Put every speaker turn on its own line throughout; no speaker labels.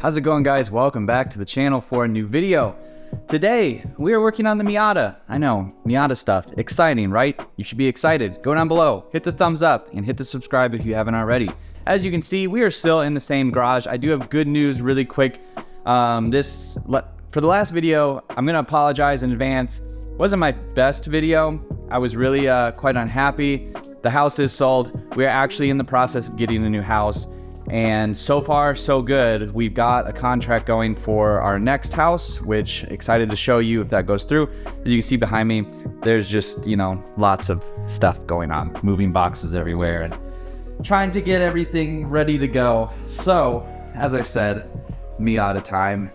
How's it going, guys? Welcome back to the channel for a new video. Today we are working on the Miata. I know, Miata stuff. Exciting, right? You should be excited. Go down below, hit the thumbs up, and hit the subscribe if you haven't already. As you can see, we are still in the same garage. I do have good news really quick. For the last video, I'm gonna apologize in advance. Wasn't my best video. I was really quite unhappy. The house is sold. We're actually in the process of getting a new house. And so far, so good. We've got a contract going for our next house, which excited to show you if that goes through. As you can see behind me, there's just, lots of stuff going on. Moving boxes everywhere and trying to get everything ready to go. So, as I said, Miata time.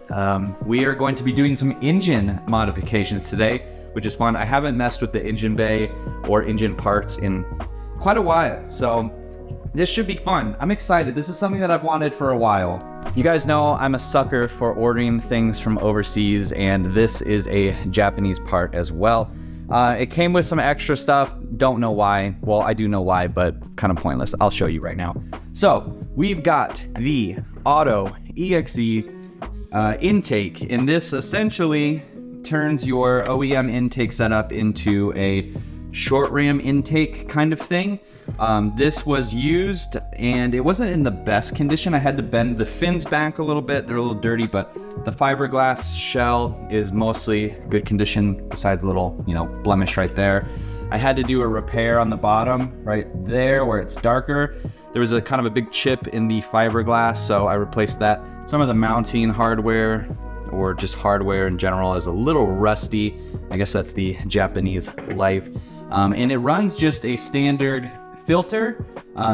We are going to be doing some engine modifications today, which is fun. I haven't messed with the engine bay or engine parts in quite a while. So, this should be fun. I'm excited. This is something that I've wanted for a while. You guys know I'm a sucker for ordering things from overseas, and this is a Japanese part as well. It came with some extra stuff. Don't know why. Well, I do know why, but kind of pointless. I'll show you right now. So we've got the AutoExe intake, and this essentially turns your OEM intake setup into a short ram intake kind of thing. This was used and it wasn't in the best condition. I had to bend the fins back a little bit. They're a little dirty, but the fiberglass shell is mostly good condition besides a little, blemish right there. I had to do a repair on the bottom right there where it's darker. There was a kind of a big chip in the fiberglass, so I replaced that. Some of the mounting hardware or just hardware in general is a little rusty. I guess that's the Japanese life. And it runs just a standard filter.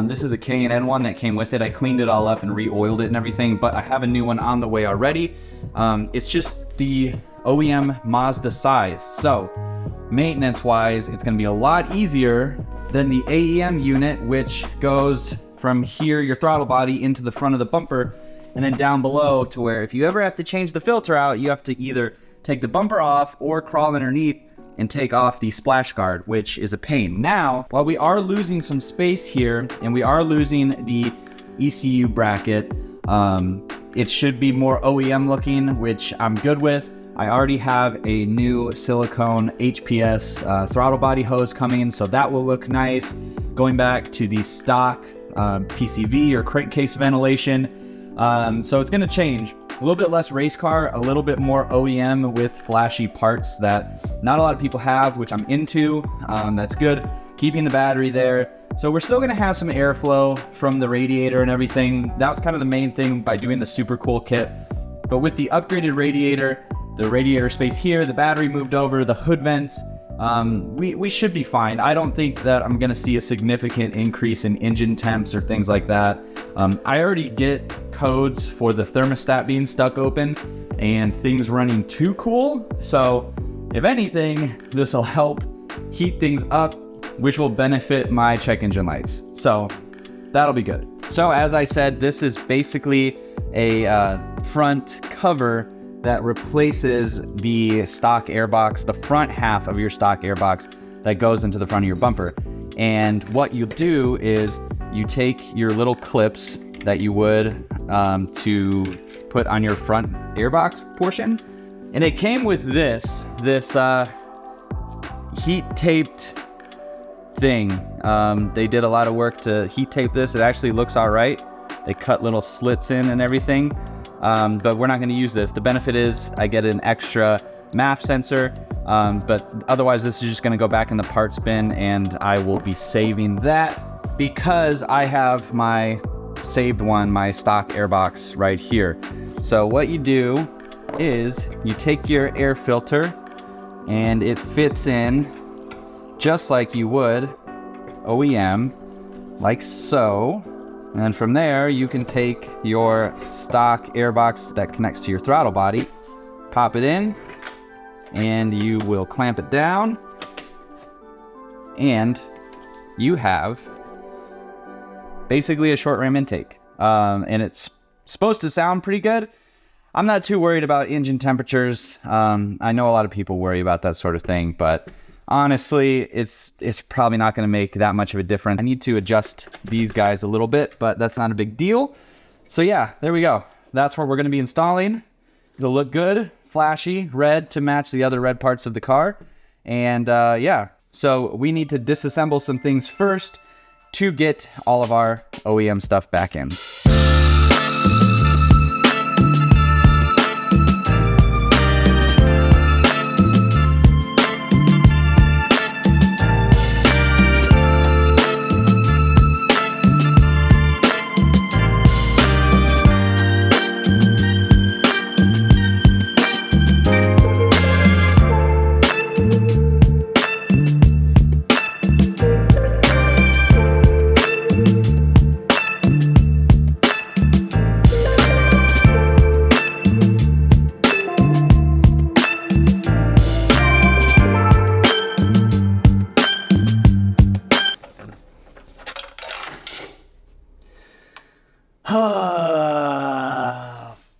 This is a K&N one that came with it. I cleaned it all up and re-oiled it and everything, but I have a new one on the way already. It's just the OEM Mazda size. So maintenance wise, it's gonna be a lot easier than the AEM unit, which goes from here, your throttle body, into the front of the bumper, and then down below to where if you ever have to change the filter out, you have to either take the bumper off or crawl underneath and take off the splash guard, which is a pain. Now, while we are losing some space here and we are losing the ECU bracket, it should be more OEM looking, which I'm good with. I already have a new silicone HPS throttle body hose coming, so that will look nice. Going back to the stock PCV or crankcase ventilation. So it's gonna change. A little bit less race car, a little bit more OEM with flashy parts that not a lot of people have, which I'm into. That's good. Keeping the battery there. So we're still gonna have some airflow from the radiator and everything. That was kind of the main thing by doing the super cool kit. But with the upgraded radiator, the radiator space here, the battery moved over, the hood vents, we should be fine. I don't think that I'm gonna see a significant increase in engine temps or things like that. I already get codes for the thermostat being stuck open and things running too cool. So if anything, this will help heat things up, which will benefit my check engine lights. So that'll be good. So as I said, this is basically a front cover that replaces the stock airbox, the front half of your stock airbox that goes into the front of your bumper. And what you do is you take your little clips that you would to put on your front airbox portion. And it came with this heat taped thing. They did a lot of work to heat tape this. It actually looks all right. They cut little slits in and everything. But we're not going to use this. The benefit is I get an extra MAF sensor, but otherwise this is just going to go back in the parts bin, and I will be saving that because I have my saved one, my stock airbox right here. So what you do is you take your air filter and it fits in just like you would OEM, like so. And then from there, you can take your stock airbox that connects to your throttle body, pop it in, and you will clamp it down. And you have basically a short ram intake. And it's supposed to sound pretty good. I'm not too worried about engine temperatures. I know a lot of people worry about that sort of thing, but honestly, it's probably not going to make that much of a difference. I need to adjust these guys a little bit, but that's not a big deal. So yeah, there we go. that's where we're going to be installing. It'll look good, flashy, red to match the other red parts of the car. And yeah, so we need to disassemble some things first to get all of our OEM stuff back in.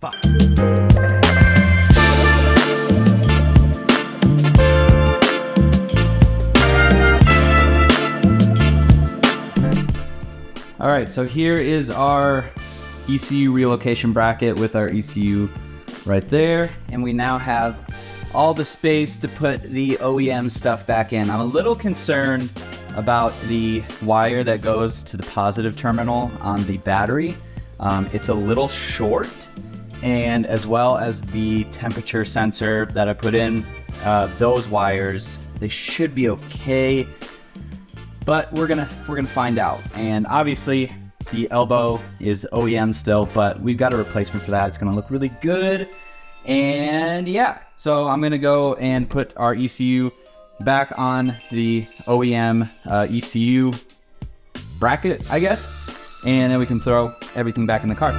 Fuck. All right, so here is our ECU relocation bracket with our ECU right there. And we now have all the space to put the OEM stuff back in. I'm a little concerned about the wire that goes to the positive terminal on the battery. It's a little short, and as well as the temperature sensor that I put in, those wires, they should be okay, but we're gonna find out. And obviously the elbow is OEM still, but we've got a replacement for that. It's gonna look really good. And yeah, so I'm gonna go and put our ECU back on the OEM ECU bracket, I guess, and then we can throw everything back in the car.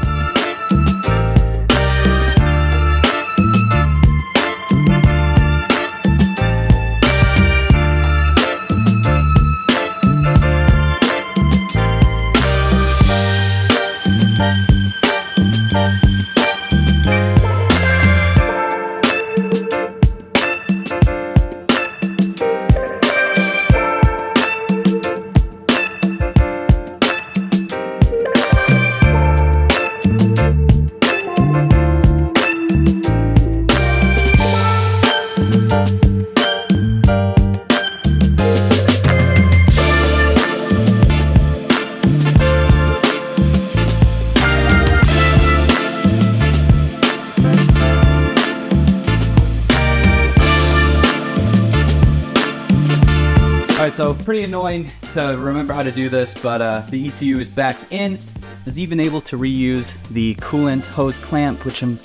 Alright, so pretty annoying to remember how to do this, but the ECU is back in. I was even able to reuse the coolant hose clamp, which I'm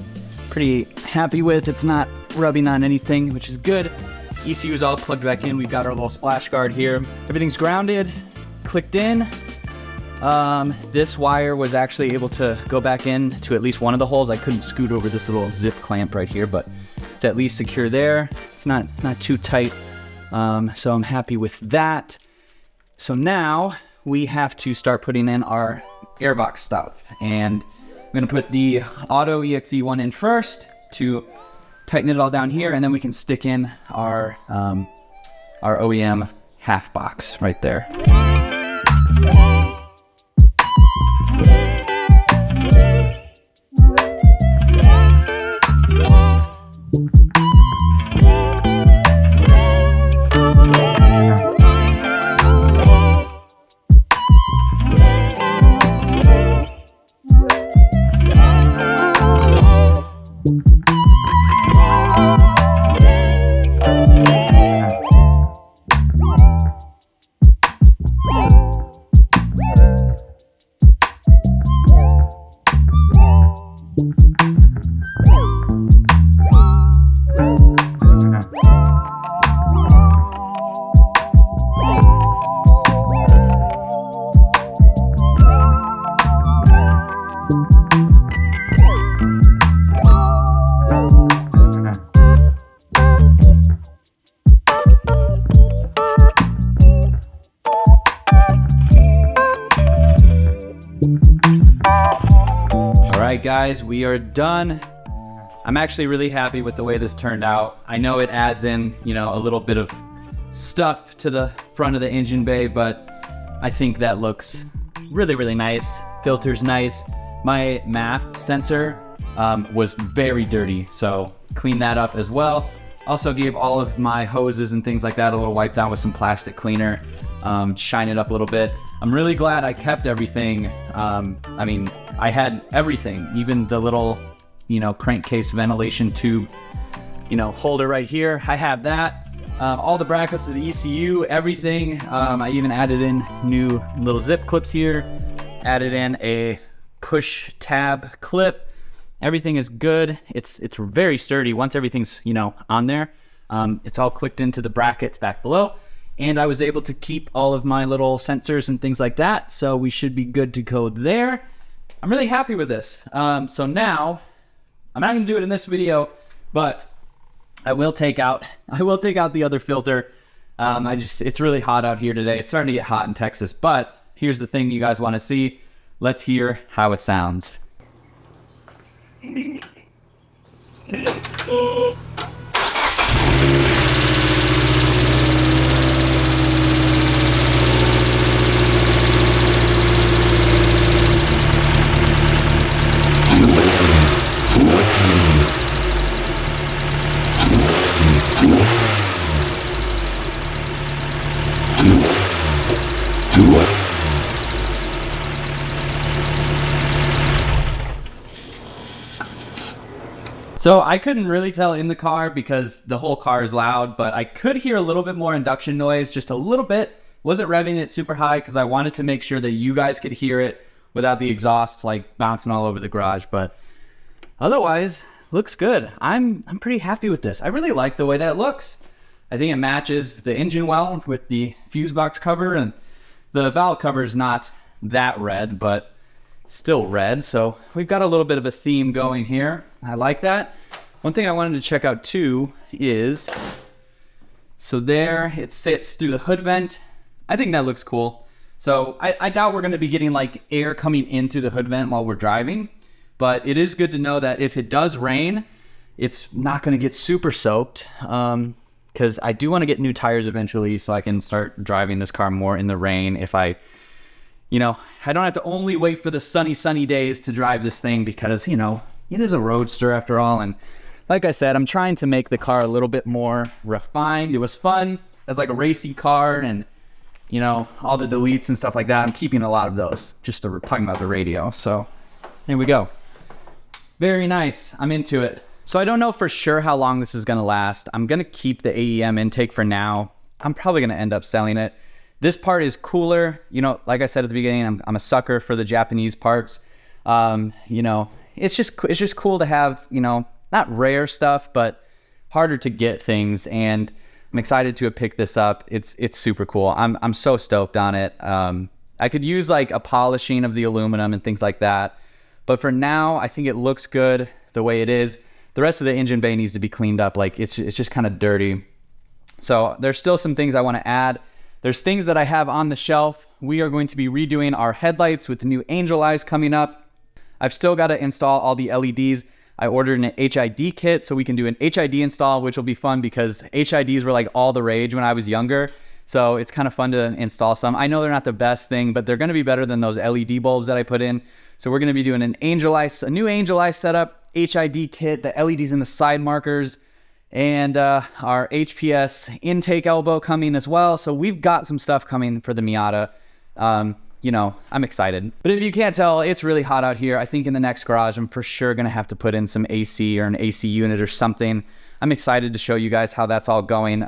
pretty happy with. It's not rubbing on anything, which is good. ECU is all plugged back in. We've got our little splash guard here. Everything's grounded, clicked in. This wire was actually able to go back in to at least one of the holes. I couldn't scoot over this little zip clamp right here, but it's at least secure there. It's not too tight. So I'm happy with that. So now we have to start putting in our airbox stuff, and I'm gonna put the AutoExe one in first to tighten it all down here, and then we can stick in our OEM half box right there. Alright guys, we are done. I'm actually really happy with the way this turned out. I know it adds in, a little bit of stuff to the front of the engine bay, but I think that looks really, really nice. Filter's nice. My MAF sensor was very dirty. So clean that up as well. Also gave all of my hoses and things like that a little wipe down with some plastic cleaner, shine it up a little bit. I'm really glad I kept everything. I mean, I had everything, even the little, crankcase ventilation tube, holder right here. I have that. All the brackets of the ECU, everything. I even added in new little zip clips here, added in a push tab clip. Everything is good. It's very sturdy. Once everything's, on there, it's all clicked into the brackets back below. And I was able to keep all of my little sensors and things like that. So we should be good to go there. I'm really happy with this. So now, I'm not gonna do it in this video, but I will take out the other filter. It's really hot out here today. It's starting to get hot in Texas, but here's the thing you guys wanna see. Let's hear how it sounds. So I couldn't really tell in the car because the whole car is loud, but I could hear a little bit more induction noise, just a little bit. Wasn't revving it super high because I wanted to make sure that you guys could hear it without the exhaust like bouncing all over the garage. But otherwise, looks good. I'm pretty happy with this. I really like the way that looks. I think it matches the engine well with the fuse box cover, and the valve cover is not that red, but still red. So we've got a little bit of a theme going here. I like that. One thing I wanted to check out too is, so there it sits through the hood vent. I think that looks cool. So I doubt we're going to be getting like air coming in through the hood vent while we're driving, but it is good to know that if it does rain, it's not going to get super soaked. Because I do want to get new tires eventually so I can start driving this car more in the rain. If I don't have to only wait for the sunny days to drive this thing because, it is a roadster after all. And like I said, I'm trying to make the car a little bit more refined. It was fun as like a racy car, and, all the deletes and stuff like that. I'm keeping a lot of those just to talking about the radio. So there we go. Very nice. I'm into it. So I don't know for sure how long this is going to last. I'm going to keep the AEM intake for now. I'm probably going to end up selling it. This part is cooler. Like I said at the beginning, I'm a sucker for the Japanese parts. It's just cool to have, not rare stuff, but harder to get things. And I'm excited to have picked this up. It's super cool. I'm so stoked on it. I could use like a polishing of the aluminum and things like that. But for now, I think it looks good the way it is. The rest of the engine bay needs to be cleaned up. Like it's just kind of dirty. So there's still some things I want to add. There's things that I have on the shelf. We are going to be redoing our headlights with the new angel eyes coming up. I've still got to install all the LEDs. I ordered an HID kit so we can do an HID install, which will be fun because HIDs were like all the rage when I was younger. So it's kind of fun to install some. I know they're not the best thing, but they're going to be better than those LED bulbs that I put in. So we're going to be doing a new angel eye setup, HID kit, the LEDs in the side markers, and our HPS intake elbow coming as well. So we've got some stuff coming for the Miata. I'm excited. But if you can't tell, it's really hot out here. I think in the next garage, I'm for sure going to have to put in some AC or an AC unit or something. I'm excited to show you guys how that's all going.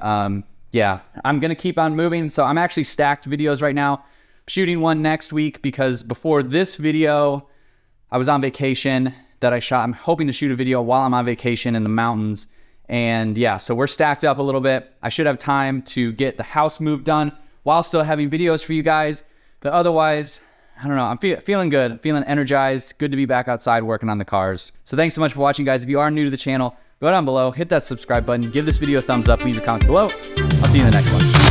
Yeah, I'm going to keep on moving. So I'm actually stacked videos right now. Shooting one next week because before this video, I was on vacation that I shot. I'm hoping to shoot a video while I'm on vacation in the mountains. And yeah, so we're stacked up a little bit. I should have time to get the house move done while still having videos for you guys. But otherwise, I don't know. I'm feeling good. I'm feeling energized. Good to be back outside working on the cars. So thanks so much for watching, guys. If you are new to the channel, go down below, hit that subscribe button, give this video a thumbs up, leave your comments below. I'll see you in the next one.